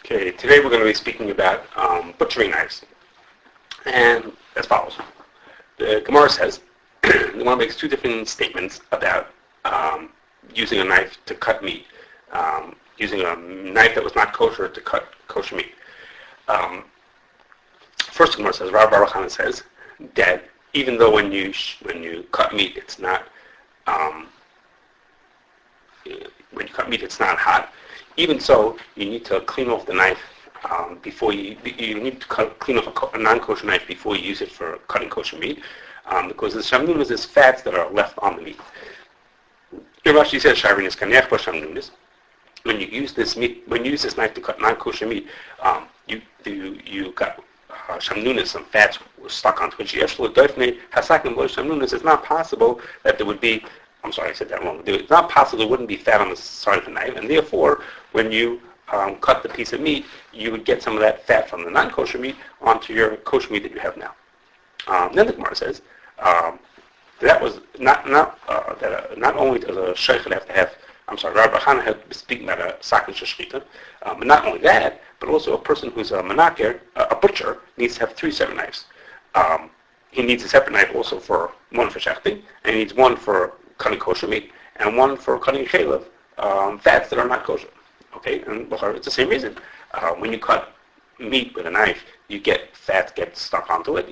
Okay, today we're going to be speaking about butchering knives. And as follows. The Gemara says, the Gemara makes two different statements about using a knife to cut meat. Using a knife that was not kosher to cut kosher meat. First, the Gemara says, Rav Baruch Hanan says that even though when you cut meat, it's not hot. Even so, you need to clean off the knife before you need to clean off a non-kosher knife before you use it for cutting kosher meat, because the shamnunas is fats that are left on the meat. Rashi says sharinus kanech shamnunas. When you use this knife to cut non-kosher meat, you got shamnunas, some fats were stuck onto it. It's not possible that there would be. I'm sorry, I said that wrong. It's not possible there wouldn't be fat on the side of the knife, and therefore, when you cut the piece of meat, you would get some of that fat from the non-kosher meat onto your kosher meat that you have now. Then the Gemara says that was not only does a sheikhid have to have. I'm sorry, Rabbi Hana had speaking about a sakin shechita, but not only that, but also a person who's a menaker, a butcher, needs to have 3 separate knives. He needs a separate knife also for one for shechting, and he needs one for cutting kosher meat, and one for cutting chaylev, fats that are not kosher. Okay, and it's the same reason. When you cut meat with a knife, you get fat gets stuck onto it,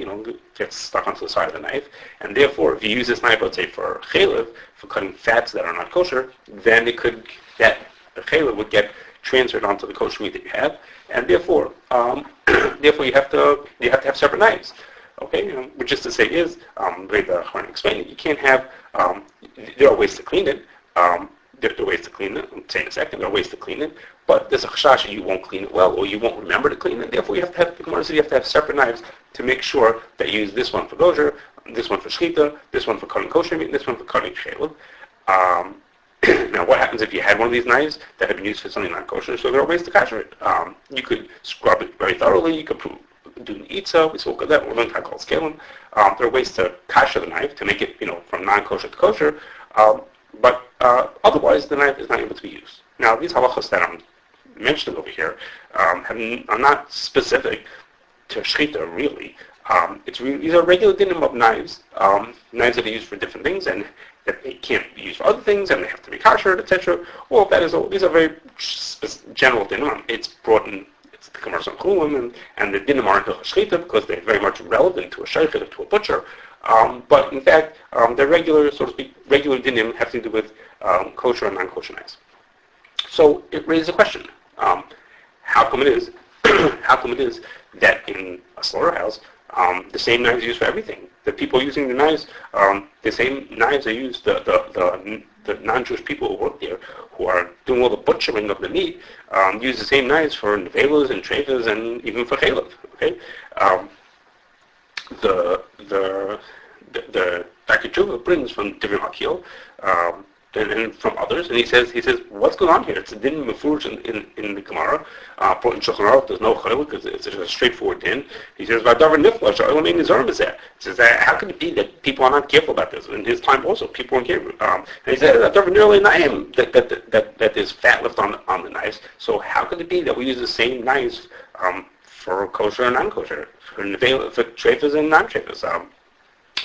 gets stuck onto the side of the knife, and therefore, if you use this knife, let's say for chaylev, for cutting fats that are not kosher, then the chaylev would get transferred onto the kosher meat that you have, and therefore you have to have separate knives. Okay, which is to say is, the way the Chachamim explained it, you can't have, there are ways to clean it, I'll say in a second, there are ways to clean it, but there's a chashash you won't clean it well, or you won't remember to clean it, therefore you have to have separate knives to make sure that you use this one for kosher, this one for shechita, this one for cutting kosher meat, and this one for cutting chaylev. Now, what happens if you had one of these knives that had been used for something not kosher? So there are ways to kasher it. You could scrub it very thoroughly, you could do an itza, we spoke of that, we're going to call scaling. There are ways to kasher the knife to make it, from non-kosher to kosher, but otherwise the knife is not able to be used. Now, these halachos that I'm mentioning over here are not specific to shechita, really. These are regular dinim of knives, knives that are used for different things, and that they can't be used for other things, and they have to be kashered, etc. Well, these are very general dinim. It's brought in. The Gemara on Chulim and the dinim are in shechita because they're very much relevant to a sheikhid, to a butcher. But in fact, they're regular, so to speak, regular dinim have to do with kosher and non-kosher knives. So it raises a question: how come it is that in a slaughterhouse the same knives are used for everything? The people using the knives, the same knives are used. The non-Jewish people who work there, who are doing all the butchering of the meat, use the same knives for neveilos and teraifos and even for chaylev. Okay, the Dr. Tshuva brings from different Akil and from others, and he says, what's going on here? It's a din mefurish in the Gemara. Brought in Shulchan Aruch, there's no chaylev because it's a straightforward din. He says, "V'adavar niflash, ha'olam nizarim b'zeh." He says, how can it be that people are not careful about this? In his time also, people weren't careful. And he said, "V'adavar nirlei na'im," that there's fat left on the knives. So how could it be that we use the same knives for kosher and non-kosher, for teraifos and non-teraifos?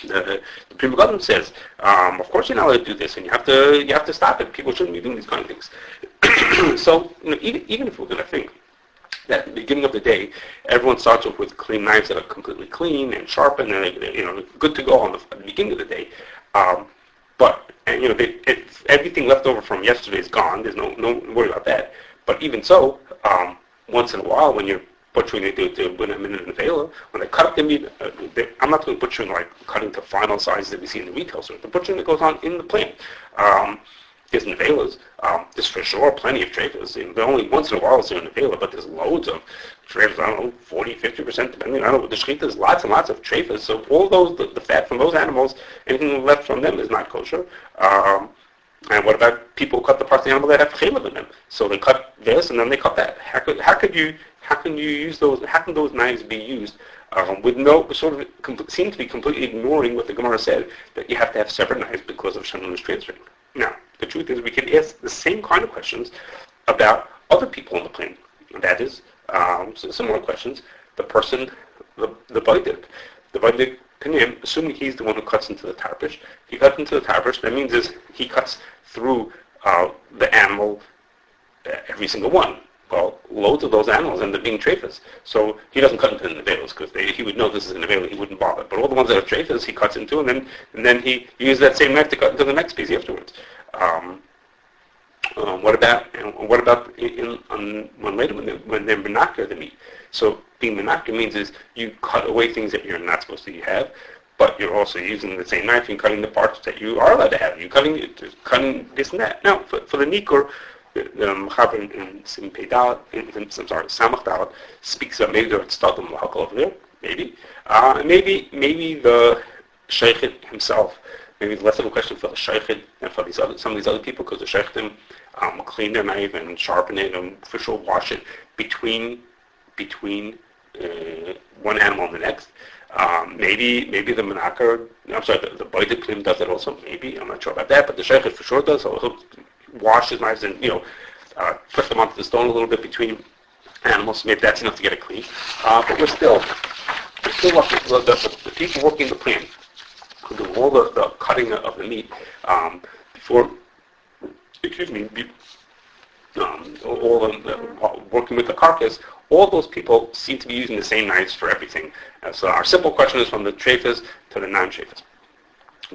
The Pri Megadim says, of course you're not allowed to do this, and you have to stop it. People shouldn't be doing these kind of things. So even if we're going to think that at the beginning of the day, everyone starts off with clean knives that are completely clean and sharpened, and they're good to go at the beginning of the day. But everything left over from yesterday is gone. There's no worry about that. But even so, once in a while, when you're butchering, they do when I'm in the neveilos. When they cut up the meat, I'm not doing butchering like cutting to final sizes that we see in the retail store. The butchering that goes on in the plant. There's neveilos. There's for sure plenty of teraifos. Only once in a while is there a neveilos, but there's loads of teraifos. I don't know, 40, 50%, depending. I don't know. The shechita is lots and lots of teraifos. So all those, the fat from those animals, anything left from them is not kosher. And what about people who cut the parts of the animal that have chaylev in them? So they cut this and then they cut that. How can you use those? How can those knives be used with no sort of seem to be completely ignoring what the Gemara said that you have to have separate knives because of shamnunas transferring? Now, the truth is we can ask the same kind of questions about other people on the planet. That is, So similar questions. The person, the Baidik, assuming he's the one who cuts into the teraifos, he cuts into the teraifos. That means is he cuts through the animal, every single one. Well, loads of those animals end up being teraifos. So he doesn't cut into the neveilos because he would know this is a neveilo, he wouldn't bother. But all the ones that are teraifos, he cuts into, and then he uses that same knife to cut into the next piece afterwards. What about when they're menachar the meat? So being menachar means is you cut away things that you're not supposed to have, but you're also using the same knife and cutting the parts that you are allowed to have. You're cutting this and that. Now, for the nikur, the Mechaber in Simon Peidal, Samach Dal speaks of maybe it's Stadim Lahakal over there, maybe the Sheikh himself. Maybe less of a question for the Sheikh than for some of these other people, because the Sheikhim clean their knife and sharpen it and for sure wash it between one animal and the next. Maybe the menachar, the Baidik Klim does that also. Maybe, I'm not sure about that, but the Sheikh for sure does. So he'll wash his knives and put them onto the stone a little bit between animals. Maybe that's enough to get it clean. But we're still working. The people working the plant who do all the cutting of the meat before. All working with the carcass, all those people seem to be using the same knives for everything. So our simple question is from the teraifos to the non-teraifos.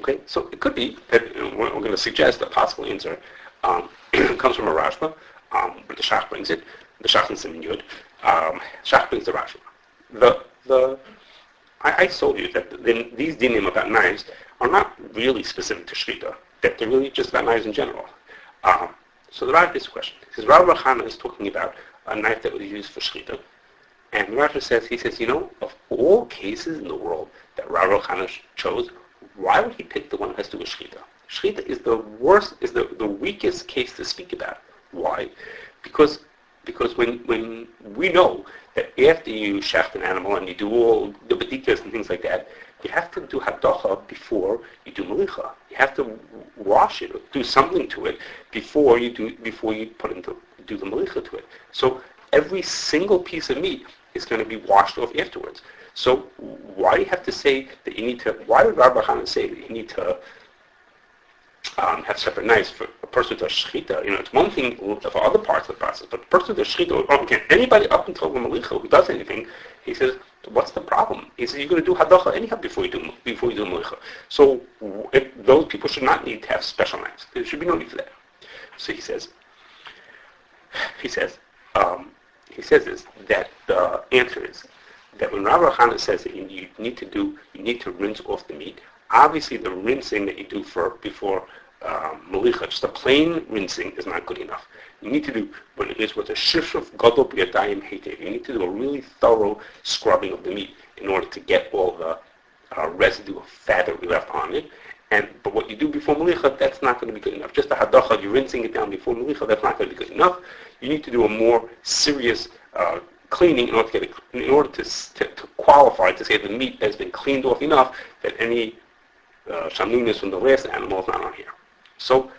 Okay, so it could be that we're going to suggest a possible answer comes from a Rashba, but the Shach brings it. The Shach in Siman Yud. Shach brings the Rashba. I told you that these dinim about knives are not really specific to shechita, that they're really just about knives in general. So the Rav asks a question. He says, Rav Chana is talking about a knife that was used for shechita, and the Rav says, of all cases in the world that Rav Chana chose, why would he pick the one that has to do with shechita? Shechita is the worst, is the weakest case to speak about. Why? Because when we know that after you shaft an animal and you do all the bedikas and things like that, you have to do hadacha before you do malicha. You have to wash it or do something to it before you do the malicha to it. So every single piece of meat is going to be washed off afterwards. So why do you have to say that you need to? Why would Rabbi Hanan say that you need to have separate knives for a person who does shechita? It's one thing for other parts of the process, but the person who does shechita, anybody up until the malicha who does anything, he says, what's the problem? He says, you're going to do hadacha anyhow before you do malicha. So those people should not need to have special knives. There should be no need for that. So he says this, that the answer is that when Rabbi Chana says that you need to rinse off the meat, obviously the rinsing that you do before malicha, just a plain rinsing, is not good enough. You need to do what it is with a shifshuf gadol b'yadayim heitev. You need to do a really thorough scrubbing of the meat in order to get all the residue of fat that we left on it. But what you do before malicha, that's not going to be good enough. Just a hadacha, you're rinsing it down before malicha, that's not going to be good enough. You need to do a more serious cleaning in order to qualify to say the meat has been cleaned off enough that any shamninas from the last animal is not on here. So,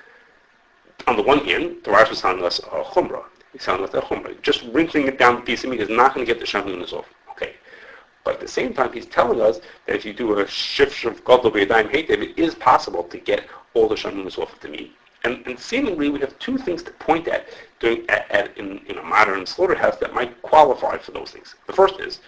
on the one hand, the Rashi is telling us a chumrah. He's telling us a chumrah. Just wrinkling it down the piece of meat is not going to get the shamninas off. Okay. But at the same time, he's telling us that if you do a shifshuf gadol b'yadayim heitev, it is possible to get all the shamninas off of the meat. And seemingly, we have two things to point at in a modern slaughterhouse that might qualify for those things. The first is,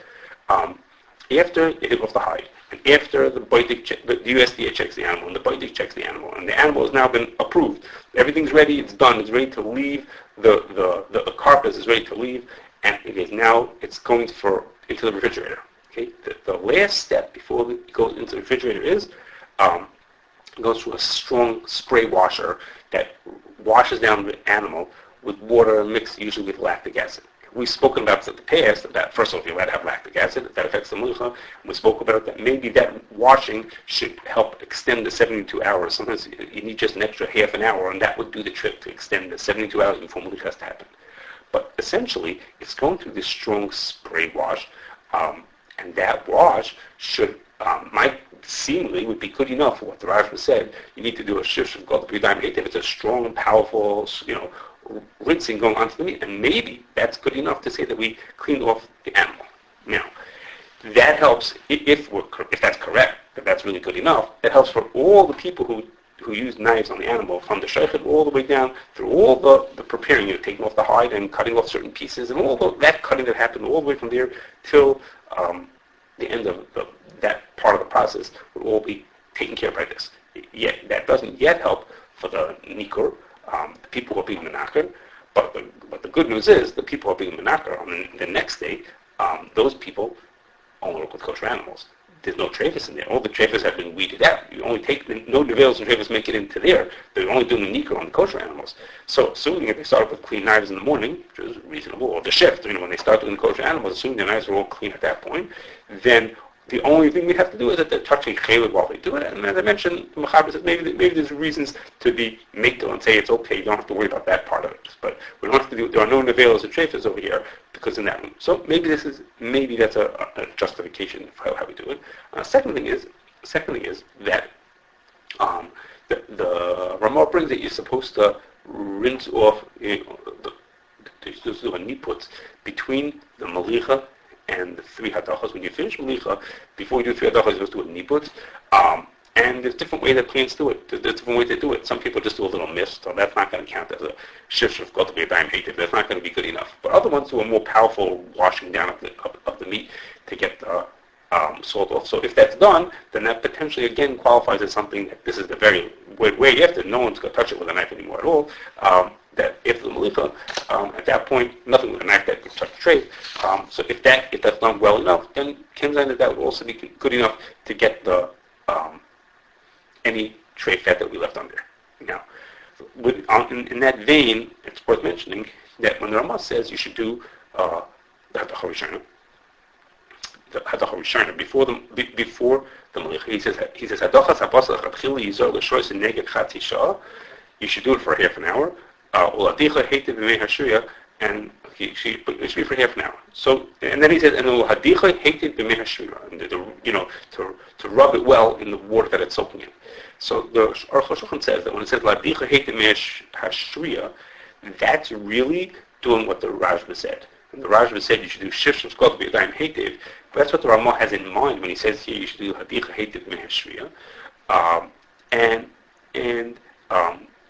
after you take off the hide, and after the USDA checks the animal, and the Baidik checks the animal, and the animal has now been approved, everything's ready, it's done, it's ready to leave, the carcass is ready to leave, and it's going into the refrigerator. Okay, the last step before it goes into the refrigerator is goes through a strong spray washer that washes down the animal with water mixed usually with lactic acid. We've spoken about in the past that first of all, you're allowed to have lactic acid, that affects the malicha. We spoke about that maybe that washing should help extend the 72 hours. Sometimes you need just an extra half an hour, and that would do the trick to extend the 72 hours before malicha has to happen. But essentially, it's going through this strong spray wash, and that wash might seemingly would be good enough for what the Rashba said. You need to do a shift of gadol b'yadayim heitev. It's a strong, powerful, rinsing going onto the meat, and maybe that's good enough to say that we cleaned off the animal. Now, that helps if that's correct, if that's really good enough. It helps for all the people who use knives on the animal, from the sheikhet all the way down through all the preparing, taking off the hide and cutting off certain pieces, and all that cutting that happened all the way from there till the end of that part of the process would all be taken care of by this. Yet that doesn't yet help for the nikur, the people who are being menaker. But the good news is the people who are being menaker on the next day, those people only work with kosher animals. There's no teraifos in there. All the teraifos have been weeded out. You only take no neveilos and teraifos make it into there. They're only doing the nikur on the kosher animals. So assuming if they start with clean knives in the morning, which is reasonable, or the shift, when they start doing the kosher animals, assuming the knives are all clean at that point, then the only thing we have to do is that they're touching chaylev while they do it. And as I mentioned, the Mechaber says maybe there's reasons to be makil and say it's okay. You don't have to worry about that part of it. But we don't have to do. There are no neveilos and teraifos over here because in that room. So maybe that's a justification for how we do it. Second thing is that the Ramah brings that you're supposed to rinse off. You're supposed to do a niput between the malicha and the 3 hadachos. When you finish malicha, before you do 3 hadachos, you're supposed to do a niput. And there's different ways that plants do it. There's different ways they do it. Some people just do a little mist, so that's not going to count as a shift of got to be a dime hated. That's not going to be good enough. But other ones do a more powerful washing down of the meat to get the salt off. So if that's done, then that potentially again qualifies as something that this is the very way after. No one's going to touch it with a knife anymore at all. That if the malicha, at that point, nothing with a knife that can touch the tray. So if that's done well enough, then that would also be good enough to get the any tray fat that we left under. Now, in that vein, it's worth mentioning that when the Ramah says you should do the hadachah rishona before the malicha, he says hadachas habasach atchila yizor l'shois neged chatzi shah. You should do it for half an hour. Uladicha hated b'mei hashriya, and it should be for half an hour. So, and then he says, and uladicha hated b'mei hashriya, to rub it well in the water that it's soaking in. So the Aruch Shulchan says that when it says ladicha hated b'mei hashriya, that's really doing what the Rajba said. And the Rajba said you should do shift of skot b'yadayim hated, but that's what the Ramah has in mind when he says here you should do ladicha hated b'mei hashriya, and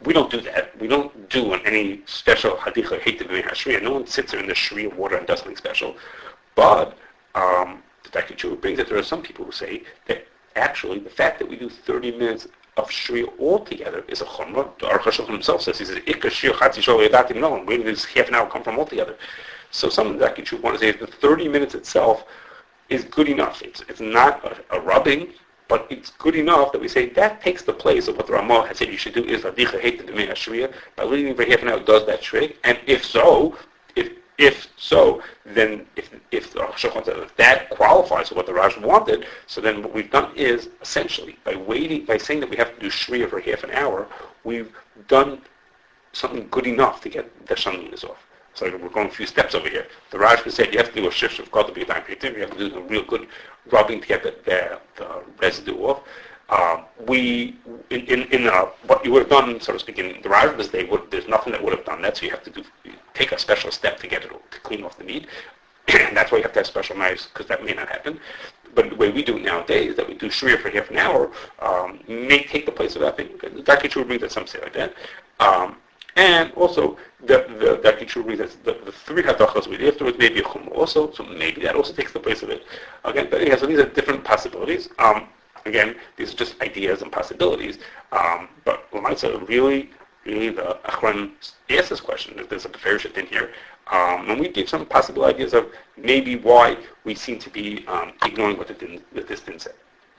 we don't do that. We don't do any special hadicha hated b'mei hashriya. No one sits there in the shriya water and does something special. But the Dr. Chu brings that there are some people who say that actually the fact that we do 30 minutes of shriya altogether is a chumrah. The Aruch Shulchan himself says, he says, Ikka shriya chatzi shor yadatim noam. Where does half an hour come from altogether? So some of the Dr. Chu want to say that the 30 minutes itself is good enough. It's not a rubbing, but it's good enough that we say that takes the place of what the Ramah has said you should do is ladicha hated b'mei hashriya. By leaving for half an hour does that trick, and if so, then if the Shulchan says if that qualifies for what the Raj wanted, so then what we've done is essentially by saying that we have to do shriya for half an hour, we've done something good enough to get the shaminus off. So we're going a few steps over here. The Rajba said you have to do a shift of God to be a time period. You have to do a real good rubbing to get the residue off. What you would have done, so to speak, in the Rajba's day, there's nothing that would have done that. So you have to take a special step to get it to clean off the meat. And that's why you have to have special knives because that may not happen. But the way we do it nowadays, that we do shriya for half an hour, may take the place of that thing. Dr. Chu brings that some say like that. And also, the Dr. Chu brings that the 3 hadachos we did afterwards may be a chumrah also, so maybe that also takes the place of it. Again, but so these are different possibilities. Again, these are just ideas and possibilities. But Lamaisa really the Achron asked this question, if there's a Befershit in here, and we gave some possible ideas of maybe why we seem to be ignoring what this didn't say.